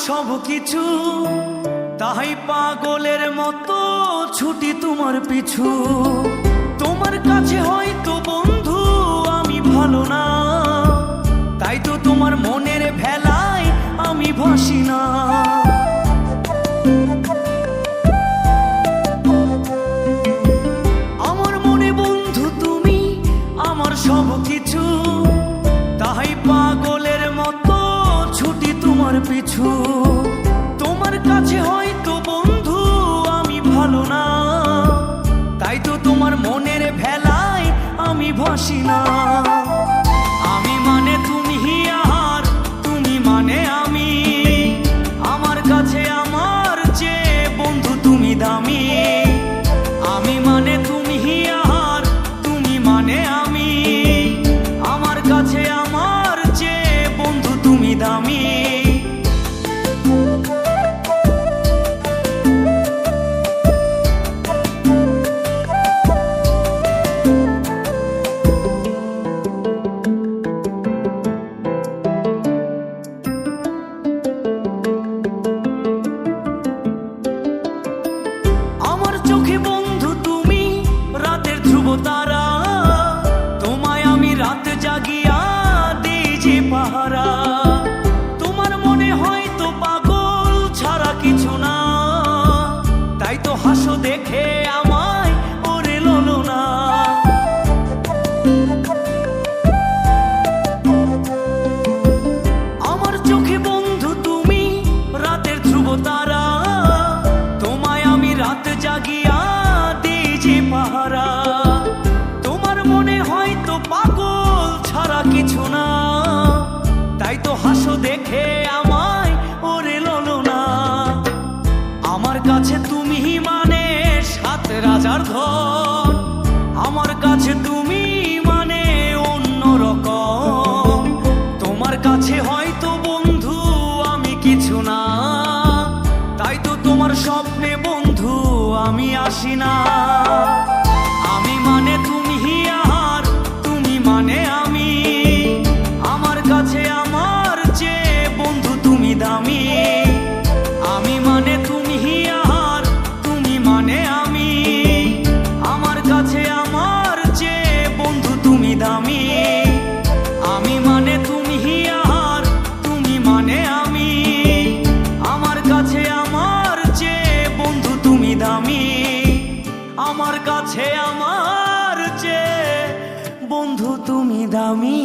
সব কিছু, তাই পাগলের মতো ছুটি তোমার পিছু। তোমার কাছে হয়তো বন্ধু আমি ভালো না, তাই তো তোমার মনের ভেলায় আমি ভাসি না। আমার মনে বন্ধু তুমি আমার সব কিছু, তাই পাগলের মতো ছুটি তোমার পিছু। তোমার কাছে হয়তো বন্ধু আমি ভালো না, তাই তো তোমার মনের ভেলায় আমি ভাসি না। আমি মানে তুমি আর তুমি মানে আমি, আমার কাছে আমার চেয়ে বন্ধু তুমি দামি। আমি মানে তুমি আর তুমি মানে আমি, আমার কাছে আমার চেয়ে বন্ধু তুমি দামি। চোখে বন্ধু তুমি রাতের ধ্রুব তারা, তোমায় আমি রাত জাগিয়া দিই যে পাহারা। তোমার মনে হয়তো পাগল ছাড়া কিছু না, তাই তো হাসো দেখে আমায় ওরে ললো না। আমার চোখে বন্ধু তুমি রাতের ধ্রুব তারা, তোমায় আমি রাত জাগিয়া দিই যে পাহারা। তোমার মনে হয়তো পাগল ছাড়া কিছু না, তাই তো হাসো দেখে আমায় ওরে ললো না। আমার কাছে তুমি মানে সাত রাজার ধন, আমার কাছে তুমি মানে অন্য রকম। তোমার কাছে হয়তো বন্ধু আমি কিছু না, তাই তো তোমার স্বপ্নে বন্ধু আমি আসি না। আমি মানে তুমি আর তুমি মানে আমি, আমার কাছে আমার চেয়ে বন্ধু তুমি দামি। আমি মানে তুমি আর তুমি মানে আমি, আমার কাছে আমার চেয়ে বন্ধু তুমি দামি। আমি মানে তুমি আর তুমি মানে আমি, আমার কাছে আমার চেয়ে বন্ধু তুমি দামি। আমার কাছে আমার চেয়ে বন্ধু তুমি দামি।